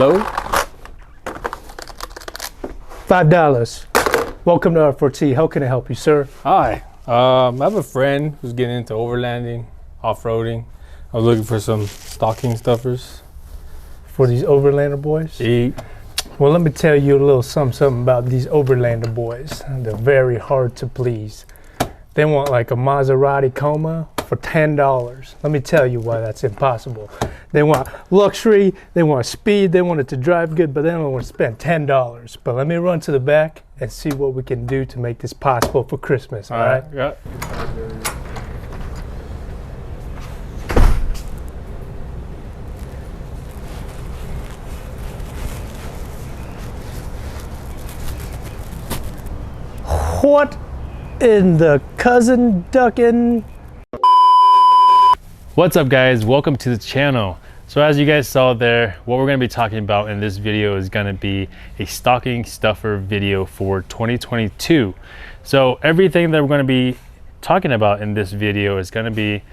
Hello? $5. Welcome to R4T. How can I help you, sir? Hi. I have a friend who's getting into overlanding, off-roading. I was looking for some stocking stuffers. For these Overlander boys? Well, let me tell you a little something about these Overlander boys. They're very hard to please. They want like a Maserati Coma for $10. Let me tell you why that's impossible. They want luxury, they want speed, they want it to drive good, but they don't want to spend $10. But let me run to the back and see what we can do to make this possible for Christmas, all right? Yeah. What in the cousin duckin'? What's up, guys? Welcome to the channel. So as you guys saw there, what we're going to be talking about in this video is going to be a stocking stuffer video for 2022. So everything that we're going to be talking about in this video is going to be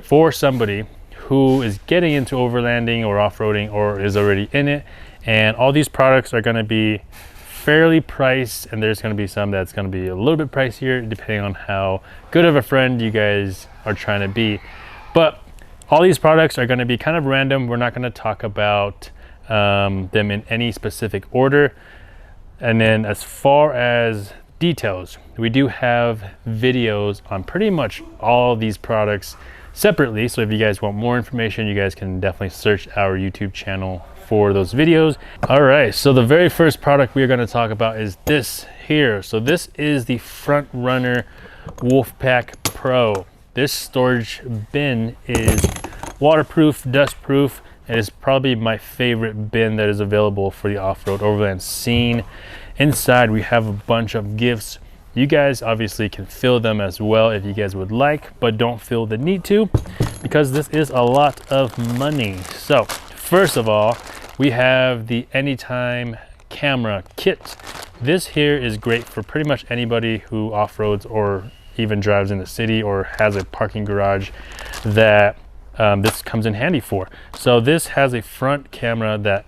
for somebody who is getting into overlanding or off-roading or is already in it. And all these products are going to be fairly priced, and there's going to be some that's going to be a little bit pricier depending on how good of a friend you guys are trying to be. But all these products are going to be kind of random. We're not going to talk about them in any specific order. And then as far as details, we do have videos on pretty much all these products separately. So if you guys want more information, you guys can definitely search our YouTube channel for those videos. All right, so the very first product we are going to talk about is this here. So this is the FrontRunner Wolfpack Pro. This storage bin is waterproof, dustproof, and it's probably my favorite bin that is available for the off-road overland scene. Inside we have a bunch of gifts. You guys obviously can fill them as well if you guys would like, but don't feel the need to because this is a lot of money. So first of all, we have the Anytime camera kit. This here is great for pretty much anybody who off-roads or even drives in the city or has a parking garage that this comes in handy for. So this has a front camera that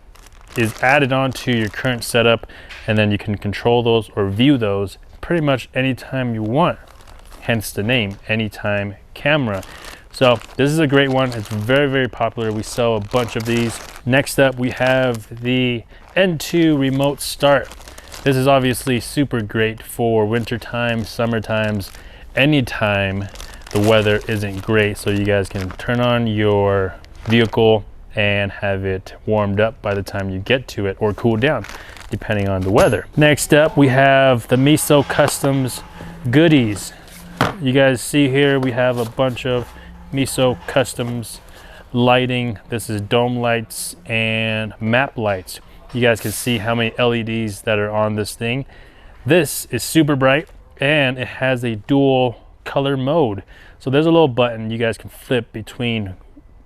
is added on to your current setup, and then you can control those or view those pretty much anytime you want, hence the name Anytime camera. So this is a great one. It's very, very popular. We sell a bunch of these. Next up, we have the N2 remote start. This is obviously super great for winter time, summer times, anytime the weather isn't great. So you guys can turn on your vehicle and have it warmed up by the time you get to it, or cool down depending on the weather. Next up, we have the Miso Customs goodies. You guys see here, we have a bunch of Miso Customs lighting. This is dome lights and map lights. You guys can see how many LEDs that are on this thing. This is super bright and it has a dual color mode. So there's a little button you guys can flip between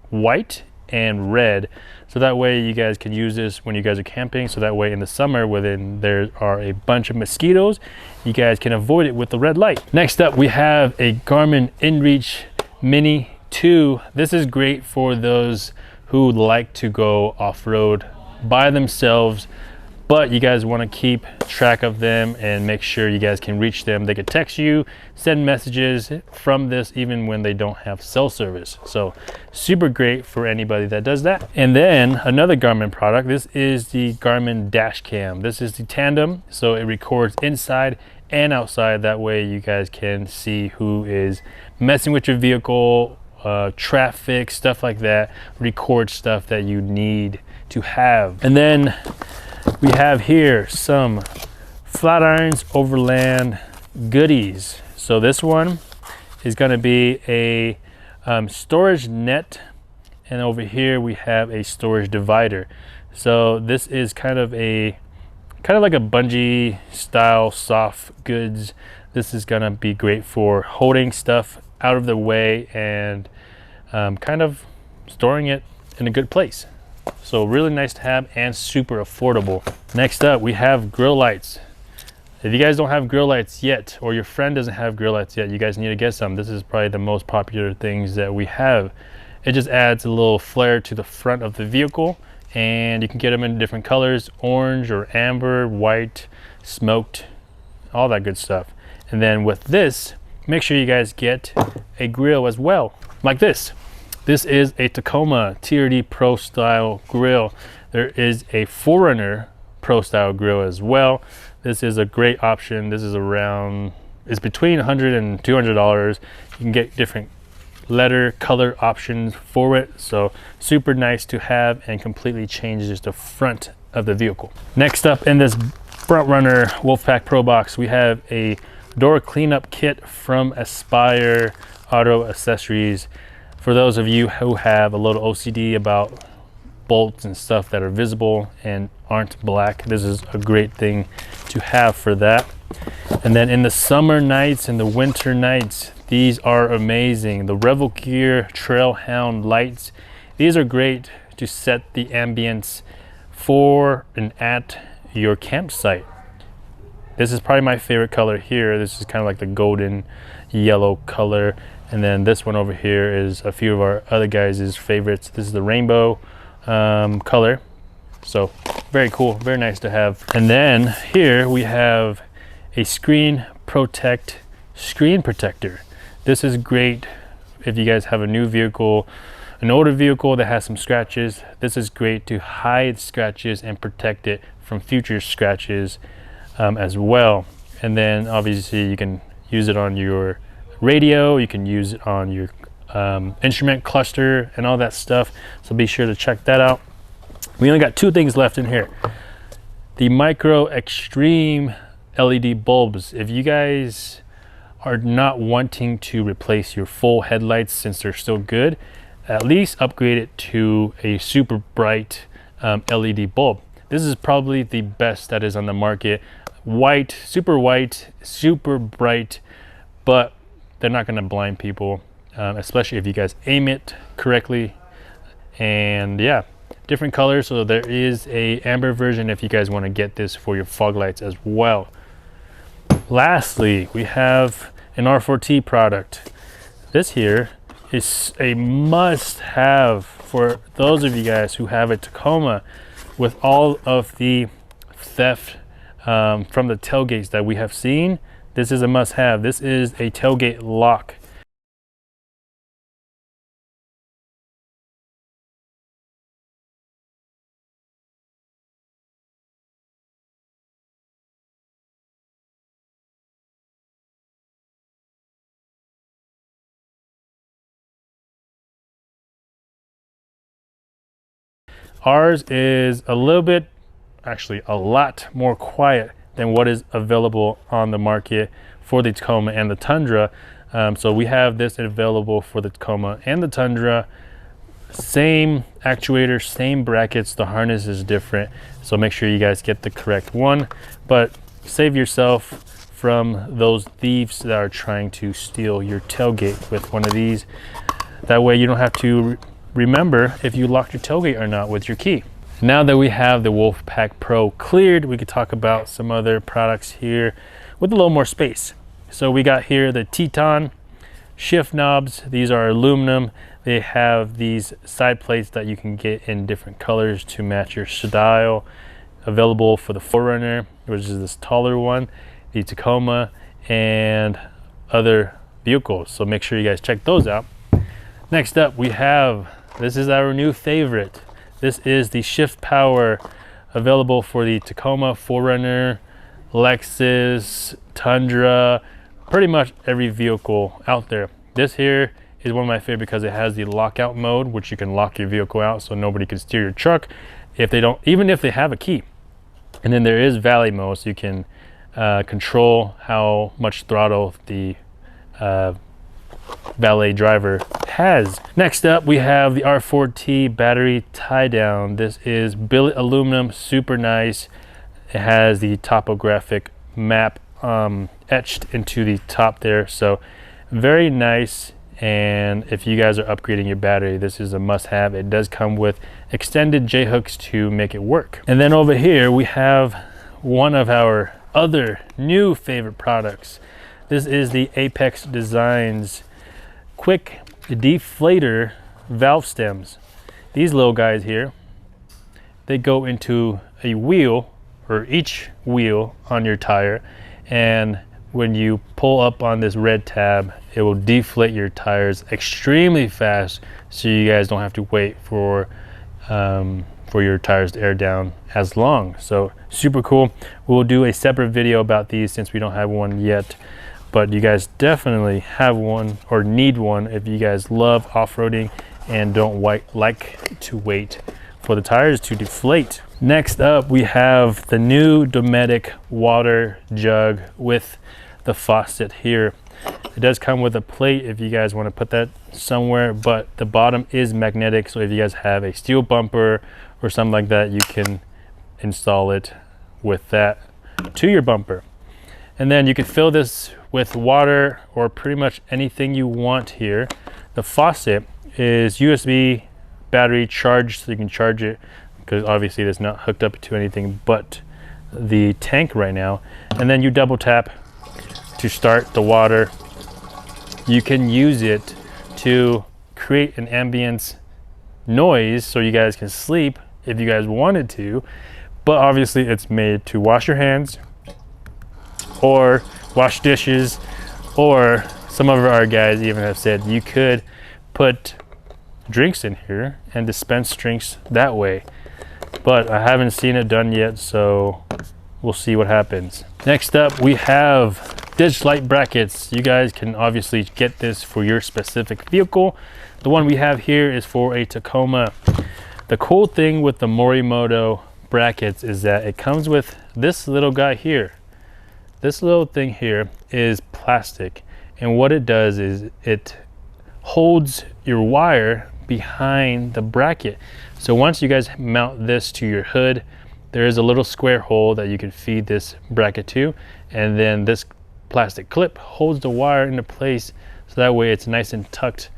white and red, so that way you guys can use this when you guys are camping, so that way in the summer when there are a bunch of mosquitoes, you guys can avoid it with the red light. Next up, we have a Garmin InReach Mini 2. This is great for those who like to go off-road by themselves, but you guys want to keep track of them and make sure you guys can reach them. They can text you, send messages from this even when they don't have cell service. So super great for anybody that does that. And then another Garmin product, this is the Garmin Dash Cam. This is the tandem, so it records inside and outside. That way you guys can see who is messing with your vehicle, traffic, stuff like that. Record stuff that you need to have. And then we have here some Flatirons Overland goodies. So this one is going to be a storage net, and over here we have a storage divider. So this is kind of like a bungee style soft goods. This is going to be great for holding stuff out of the way and kind of storing it in a good place. So really nice to have and super affordable. Next up, we have Grille lights. If you guys don't have Grille lights yet, or your friend doesn't have Grille lights yet, you guys need to get some. This is probably the most popular things that we have. It just adds a little flare to the front of the vehicle and you can get them in different colors, orange or amber, white, smoked, all that good stuff. And then with this, make sure you guys get a grill as well, like this. This is a Tacoma TRD Pro style grill. There is a 4Runner Pro style grill as well. This is a great option. This is around, it's between $100 and $200. You can get different letter color options for it, so super nice to have and completely changes the front of the vehicle. Next up in this FrontRunner Wolfpack Pro box, we have a door cleanup kit from Aspire Auto Accessories. For those of you who have a little OCD about bolts and stuff that are visible and aren't black, this is a great thing to have for that. And then in the summer nights and the winter nights, these are amazing. The Revel Gear Trailhound lights. These are great to set the ambience for and at your campsite. This is probably my favorite color here. This is kind of like the golden yellow color. And then this one over here is a few of our other guys' favorites. This is the rainbow color. So very cool, very nice to have. And then here we have a screen protect screen protector. This is great if you guys have a new vehicle, an older vehicle that has some scratches. This is great to hide scratches and protect it from future scratches as well. And then obviously you can use it on your radio, you can use it on your instrument cluster and all that stuff. So be sure to check that out. We only got two things left in here. The Micro Extreme LED bulbs. If you guys are not wanting to replace your full headlights since they're still good, at least upgrade it to a super bright LED bulb. This is probably the best that is on the market. White, super bright, but they're not going to blind people, especially if you guys aim it correctly. And yeah, different colors. So there is a amber version if you guys want to get this for your fog lights as well. Lastly, we have an R4T product. This here is a must-have for those of you guys who have a Tacoma with all of the theft from the tailgates that we have seen. This is a must-have. This is a tailgate lock. Ours is a little bit, actually a lot more quiet than what is available on the market for the Tacoma and the Tundra. So we have this available for the Tacoma and the Tundra. Same actuator, same brackets, the harness is different. So make sure you guys get the correct one, but save yourself from those thieves that are trying to steal your tailgate with one of these. That way you don't have to remember if you locked your tailgate or not with your key. Now that we have the Wolfpack Pro cleared, we could talk about some other products here with a little more space. So we got here the Teton shift knobs. These are aluminum. They have these side plates that you can get in different colors to match your style. Available for the 4Runner, which is this taller one, the Tacoma, and other vehicles. So make sure you guys check those out. Next up, we have, this is our new favorite. This is the ShiftPower, available for the Tacoma, 4Runner, Lexus, Tundra, pretty much every vehicle out there. This here is one of my favorite because it has the lockout mode, which you can lock your vehicle out so nobody can steer your truck if they don't, even if they have a key. And then there is valet mode, so you can control how much throttle the valet driver has. Next up, we have the R4T battery tie down. This is billet aluminum, super nice. It has the topographic map etched into the top there, so very nice. And if you guys are upgrading your battery, this is a must-have. It does come with extended J-hooks to make it work. And then over here we have one of our other new favorite products. This is the Apex Designs quick deflator valve stems. These little guys here, they go into a wheel, or each wheel on your tire, and when you pull up on this red tab, it will deflate your tires extremely fast, so you guys don't have to wait for your tires to air down as long. So super cool. We'll do a separate video about these since we don't have one yet, but you guys definitely have one or need one if you guys love off-roading and don't like to wait for the tires to deflate. Next up, we have the new Dometic water jug with the faucet here. It does come with a plate if you guys want to put that somewhere, but the bottom is magnetic, so if you guys have a steel bumper or something like that, you can install it with that to your bumper. And then you can fill this with water or pretty much anything you want here. The faucet is USB battery charged, so you can charge it, because obviously it's not hooked up to anything but the tank right now. And then you double tap to start the water. You can use it to create an ambience noise so you guys can sleep if you guys wanted to, but obviously it's made to wash your hands or wash dishes, or some of our guys even have said you could put drinks in here and dispense drinks that way, but I haven't seen it done yet, so we'll see what happens. Next up, we have ditch light brackets. You guys can obviously get this for your specific vehicle. The one we have here is for a Tacoma. The cool thing with the Morimoto brackets is that it comes with this little guy here. This little thing here is plastic, and what it does is it holds your wire behind the bracket. So once you guys mount this to your hood, there is a little square hole that you can feed this bracket to, and then this plastic clip holds the wire into place, so that way it's nice and tucked.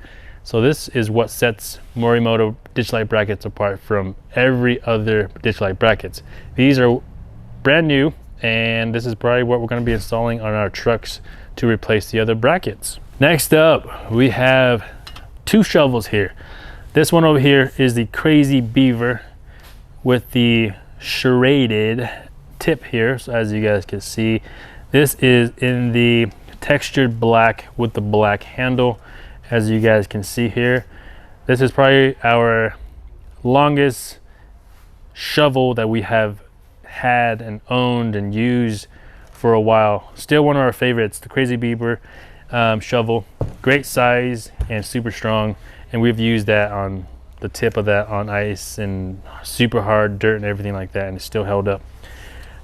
So this is what sets Morimoto ditch light brackets apart from every other ditch light brackets. These are brand new, and this is probably what we're going to be installing on our trucks to replace the other brackets. Next up, we have two shovels here. This one over here is the Krazy Beaver with the serrated tip here. So as you guys can see, this is in the textured black with the black handle. As you guys can see here, this is probably our longest shovel that we have had and owned and used for a while. Still one of our favorites, the Krazy Beaver shovel. Great size and super strong, and we've used that on the tip of that on ice and super hard dirt and everything like that, and it's still held up.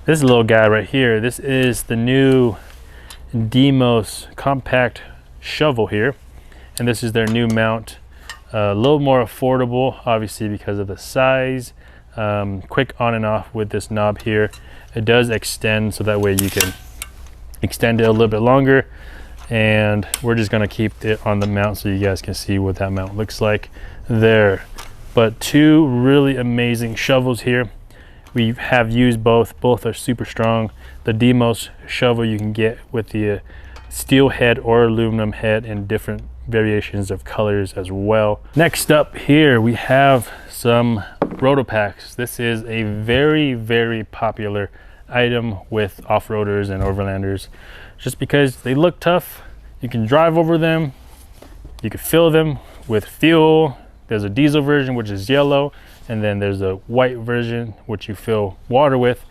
This little guy right here, this is the new DMOS compact shovel here, and this is their new mount. A little more affordable, obviously, because of the size. Quick on and off with this knob here. It does extend, so that way you can extend it a little bit longer, and we're just going to keep it on the mount so you guys can see what that mount looks like there. But two really amazing shovels here. We have used both are super strong. The DMOS shovel you can get with the steel head or aluminum head in different variations of colors as well. Next up here, we have some Rotopax. This is a very popular item with off-roaders and overlanders, just because they look tough. You can drive over them, you can fill them with fuel. There's a diesel version, which is yellow, and then there's a white version which you fill water with.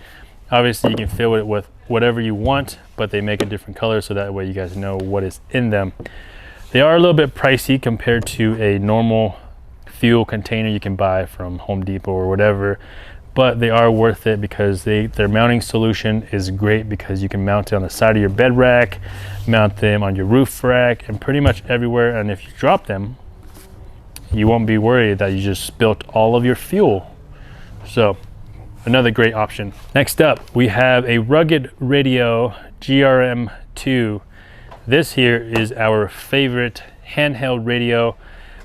Obviously you can fill it with whatever you want, but they make a different color, so that way you guys know what is in them. They are a little bit pricey compared to a normal fuel container you can buy from Home Depot or whatever, but they are worth it because their mounting solution is great, because you can mount it on the side of your bed rack, mount them on your roof rack, and pretty much everywhere. And if you drop them, you won't be worried that you just spilt all of your fuel. So another great option. Next up, we have a rugged radio GRM2. This here is our favorite handheld radio.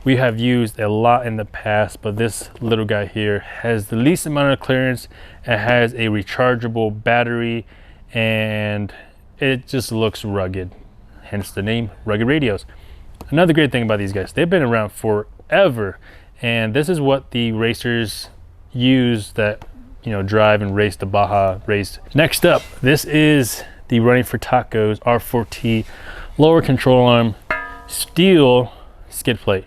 We have used a lot in the past, but this little guy here has the least amount of clearance. It has a rechargeable battery, and it just looks rugged, hence the name Rugged Radios. Another great thing about these guys, they've been around forever, and this is what the racers use that, you know, drive and race the Baja race. Next up, this is the Running for Tacos R4T lower control arm steel skid plate.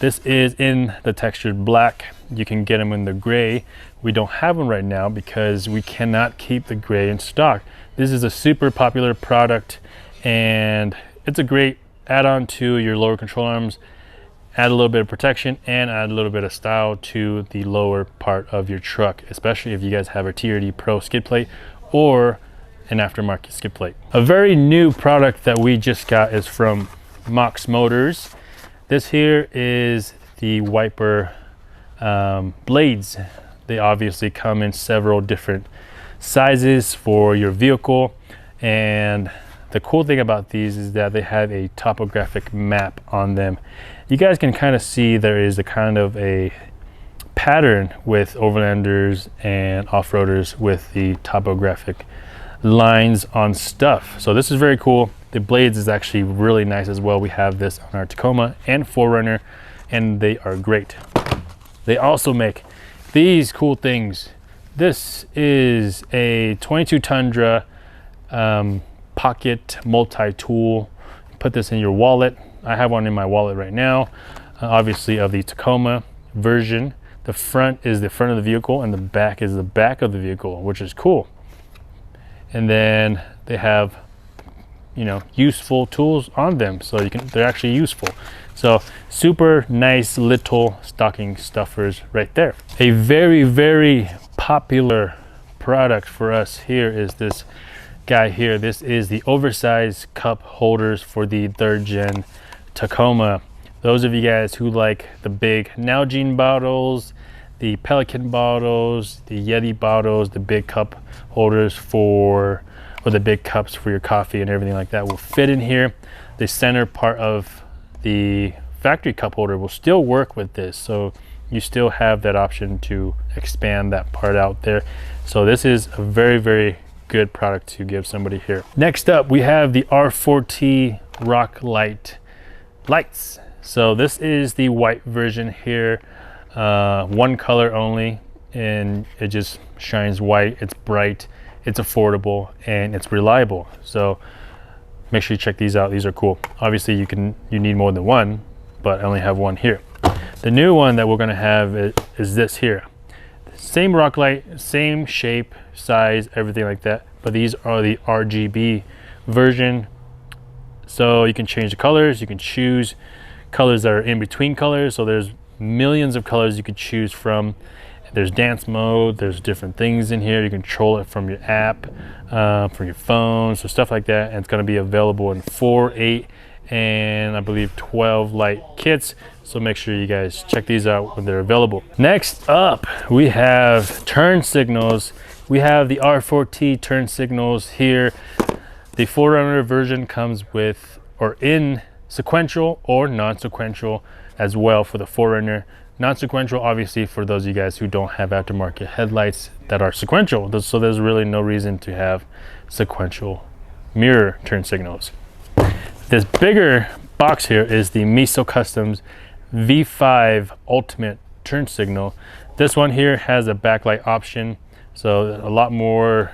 This is in the textured black. You can get them in the gray. We don't have them right now because we cannot keep the gray in stock. This is a super popular product and it's a great add-on to your lower control arms. Add a little bit of protection and add a little bit of style to the lower part of your truck, especially if you guys have a TRD Pro skid plate or an aftermarket skid plate. A very new product that we just got is from Mox Motors. This here is the wiper blades. They obviously come in several different sizes for your vehicle, and the cool thing about these is that they have a topographic map on them. You guys can kind of see there is a kind of a pattern with Overlanders and off-roaders with the topographic lines on stuff. So this is very cool. The blades is actually really nice as well. We have this on our Tacoma and 4Runner, and they are great. They also make these cool things. This is a 22 Tundra pocket multi-tool. Put this in your wallet. I have one in my wallet right now, obviously of the Tacoma version. The front is the front of the vehicle and the back is the back of the vehicle, which is cool. And then they have, you know, useful tools on them, so they're actually useful. So super nice little stocking stuffers right there. A very, very popular product for us here is this guy here. This is the oversized cup holders for the 3rd gen Tacoma. Those of you guys who like the big Nalgene bottles, the Pelican bottles, the Yeti bottles, the big cup holders or the big cups for your coffee and everything like that will fit in here. The center part of the factory cup holder will still work with this, so you still have that option to expand that part out there. So this is a very, very good product to give somebody here. Next up, we have the R4T Rock Lights. So this is the white version here, one color only, and it just shines white. It's bright, it's affordable, and it's reliable. So make sure you check these out. These are cool. Obviously you need more than one, but I only have one here. The new one that we're gonna have is this here. Same rock light, same shape, size, everything like that, but these are the RGB version. So you can change the colors, you can choose colors that are in between colors. So there's millions of colors you could choose from. There's dance mode, there's different things in here. You control it from your app, from your phone, so stuff like that. And it's gonna be available in 4, 8, and I believe 12 light kits. So make sure you guys check these out when they're available. Next up, we have turn signals. We have the R4T Turn Signals here. The 4Runner version comes with or in sequential or non-sequential as well for the 4Runner. Non-sequential, obviously, for those of you guys who don't have aftermarket headlights that are sequential. So there's really no reason to have sequential mirror turn signals. This bigger box here is the Miso Customs V5 Ultimate Turn Signal. This one here has a backlight option, so a lot more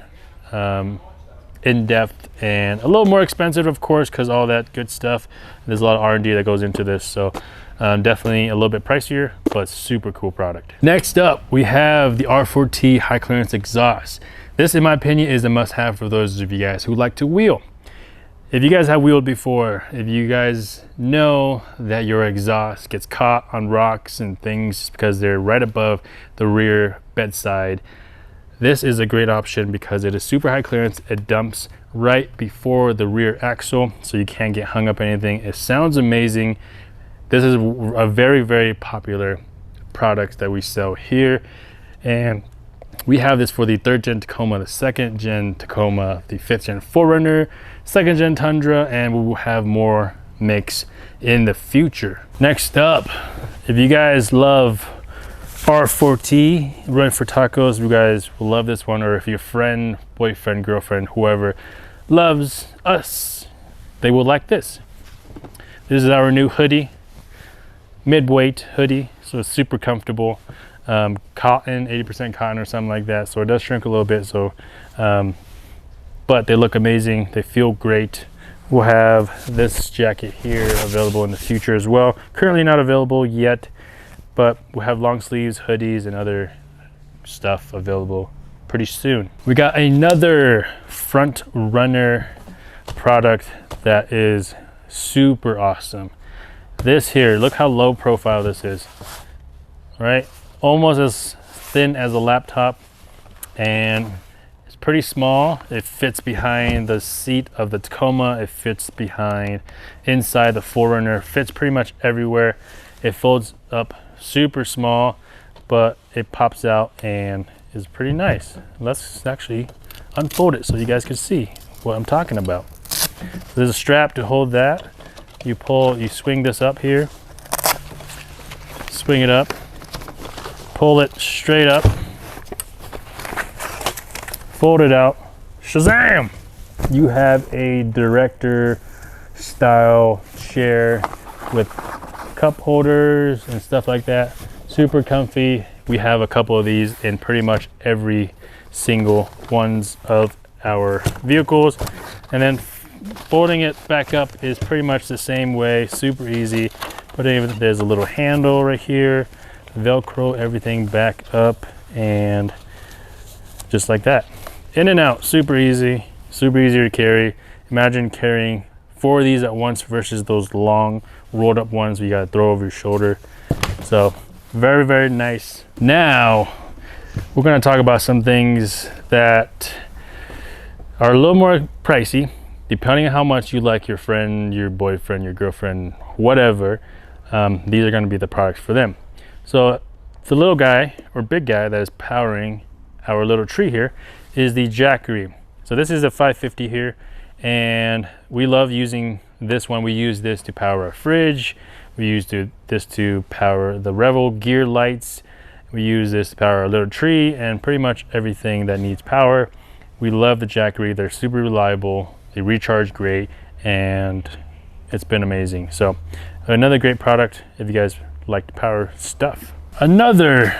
in-depth and a little more expensive, of course, because all that good stuff. There's a lot of R&D that goes into this, so definitely a little bit pricier, but super cool product. Next up, we have the R4T High Clearance Exhaust. This, in my opinion, is a must-have for those of you guys who like to wheel. If you guys have wheeled before, if you guys know that your exhaust gets caught on rocks and things because they're right above the rear bedside, this is a great option because it is super high clearance. It dumps right before the rear axle, so you can't get hung up on anything. It sounds amazing. This is a very, very popular product that we sell here. And we have this for the 3rd gen Tacoma, the 2nd gen Tacoma, the 5th gen 4Runner, 2nd gen Tundra, and we will have more makes in the future. Next up, if you guys love R4T, Run for Tacos, you guys will love this one, or if your friend, boyfriend, girlfriend, whoever loves us, they will like this. This is our new hoodie, mid-weight hoodie, so it's super comfortable. cotton, 80% cotton or something like that. So it does shrink a little bit. So, but they look amazing. They feel great. We'll have this jacket here available in the future as well. Currently not available yet, but we'll have long sleeves, hoodies, and other stuff available pretty soon. We got another FrontRunner product that is super awesome. This here, look how low profile this is, right? Almost as thin as a laptop, and it's pretty small. It fits behind the seat of the Tacoma. It fits behind inside the 4Runner, fits pretty much everywhere. It folds up super small, but it pops out and is pretty nice. Let's actually unfold it so you guys can see what I'm talking about. So there's a strap to hold that. You pull, you swing this up here, swing it up, pull it straight up, fold it out, shazam! You have a director style chair with cup holders and stuff like that. Super comfy. We have a couple of these in pretty much every single ones of our vehicles. And then folding it back up is pretty much the same way, super easy. There's a little handle right here, Velcro everything back up, and just like that. In and out, super easy, super easy to carry. Imagine carrying 4 of these at once versus those long rolled up ones you gotta throw over your shoulder. So very, very nice. Now we're gonna talk about some things that are a little more pricey, depending on how much you like your friend, your boyfriend, your girlfriend, whatever. These are gonna be the products for them. So the little guy or big guy that is powering our little tree here is the Jackery. So this is a 550 here, and we love using this one. We use this to power our fridge. We use this to power the Revel gear lights. We use this to power our little tree and pretty much everything that needs power. We love the Jackery. They're super reliable. They recharge great, and it's been amazing. So another great product if you guys like to power stuff. Another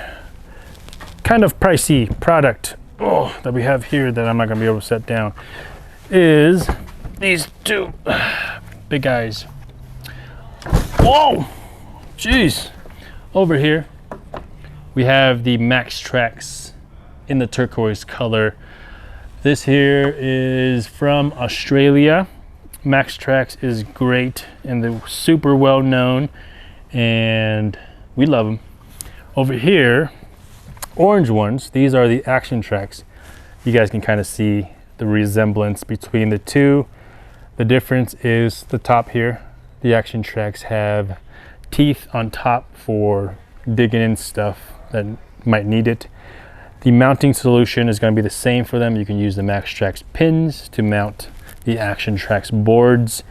kind of pricey product that we have here that I'm not gonna be able to set down is these two big guys. Whoa, jeez. Over here we have the Maxtrax in the turquoise color. This here is from Australia. Maxtrax is great and they're super well known, and we love them. Over here, orange ones, these are the Actiontrax. You guys can kind of see the resemblance between the two. The difference is the top here. The Actiontrax have teeth on top for digging in stuff that might need it. The mounting solution is going to be the same for them. You can use the Maxtrax pins to mount the Actiontrax boards.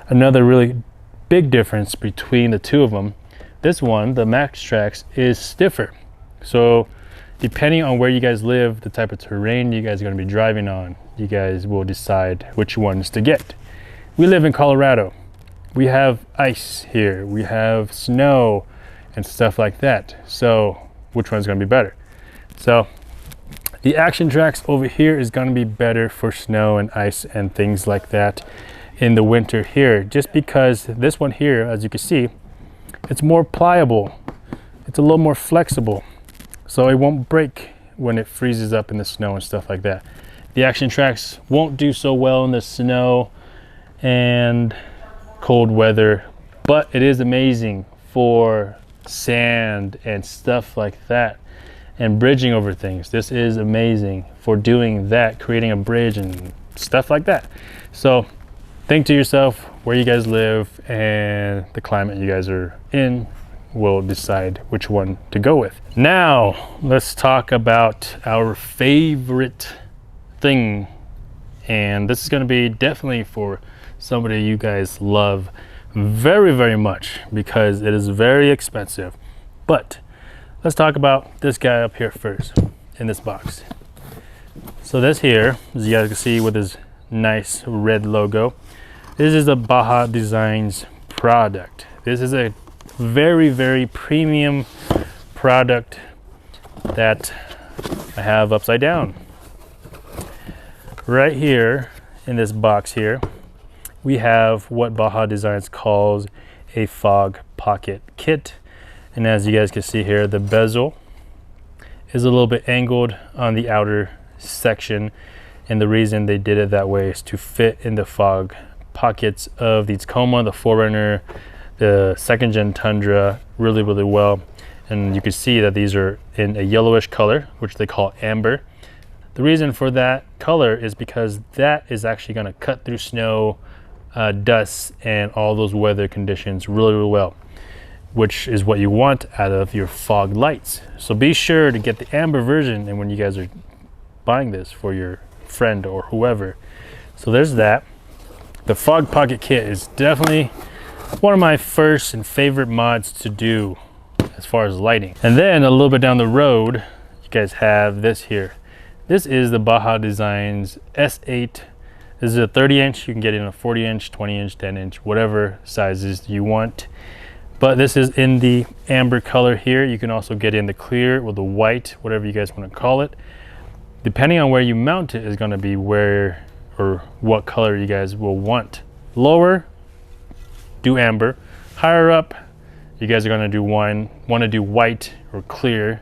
Another really big difference between the two of them, this one, the Maxtrax, is stiffer. So depending on where you guys live, the type of terrain you guys are going to be driving on, you guys will decide which ones to get. We live in Colorado. We have ice here. We have snow and stuff like that. So which one's going to be better? So the Actiontrax over here is going to be better for snow and ice and things like that in the winter here, just because this one here, as you can see, it's more pliable. It's a little more flexible, so it won't break when it freezes up in the snow and stuff like that. The Actiontrax won't do so well in the snow and cold weather, but it is amazing for sand and stuff like that and bridging over things. This is amazing for doing that, creating a bridge and stuff like that. So think to yourself where you guys live and the climate you guys are in will decide which one to go with. Now let's talk about our favorite thing, and this is going to be definitely for somebody you guys love very, very much because it is very expensive. But let's talk about this guy up here first in this box. So this here, as you guys can see with his nice red logo, this is a Baja Designs product. This is a very, very premium product. that I have upside down. Right here in this box here, we have what Baja Designs calls a fog pocket kit. And as you guys can see here, the bezel is a little bit angled on the outer section. And the reason they did it that way is to fit in the fog pockets of the Tacoma, the 4Runner, the 2nd Gen Tundra really, really well. And you can see that these are in a yellowish color, which they call amber. The reason for that color is because that is actually going to cut through snow, dust, and all those weather conditions really, really well, which is what you want out of your fog lights. So be sure to get the amber version, and when you guys are buying this for your friend or whoever. So there's that. The fog pocket kit is definitely one of my first and favorite mods to do as far as lighting. And then a little bit down the road, you guys have this here. This is the Baja Designs S8. This is a 30-inch. You can get it in a 40-inch, 20-inch, 10-inch, whatever sizes you want. But this is in the amber color here. You can also get in the clear or the white, whatever you guys want to call it. Depending on where you mount it is going to be where or what color you guys will want. Lower, do amber. Higher up, you guys are going to do want to do white or clear.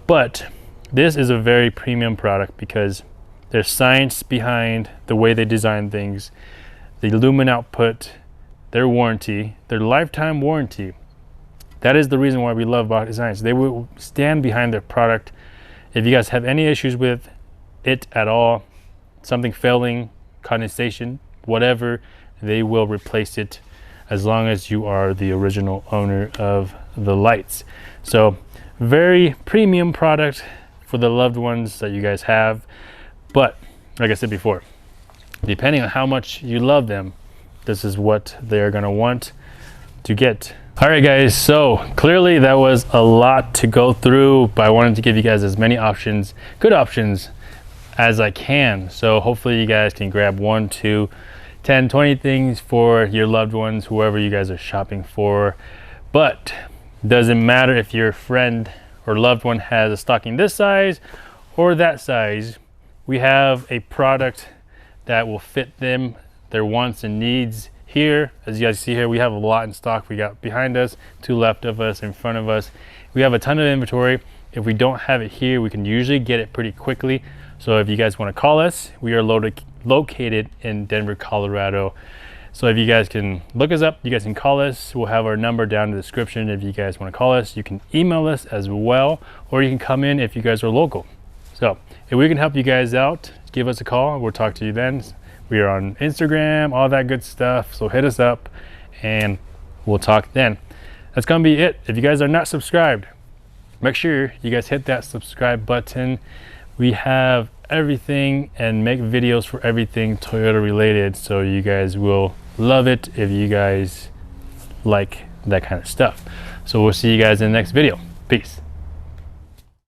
But this is a very premium product because there's science behind the way they design things, the lumen output, their warranty, their lifetime warranty. That is the reason why we love Baja Designs. They will stand behind their product. If you guys have any issues with it at all, something failing, condensation, whatever, they will replace it as long as you are the original owner of the lights. So very premium product for the loved ones that you guys have. But like I said before, depending on how much you love them, this is what they're gonna want to get. All right guys, so clearly that was a lot to go through, but I wanted to give you guys as many options, good options, as I can. So hopefully you guys can grab 1, 2, 10, 20 things for your loved ones, whoever you guys are shopping for. But doesn't matter if your friend or loved one has a stocking this size or that size, we have a product that will fit them, their wants and needs. Here, as you guys see here, we have a lot in stock. We got behind us, to left of us, in front of us. We have a ton of inventory. If we don't have it here, we can usually get it pretty quickly. So if you guys want to call us, we are located in Denver, Colorado. So if you guys can look us up, you guys can call us. We'll have our number down in the description. If you guys want to call us, you can email us as well, or you can come in if you guys are local. So if we can help you guys out, give us a call. We'll talk to you then. We are on Instagram, all that good stuff. So hit us up and we'll talk then. That's gonna be it. If you guys are not subscribed, make sure you guys hit that subscribe button. We have everything and make videos for everything Toyota related. So you guys will love it if you guys like that kind of stuff. So we'll see you guys in the next video. Peace.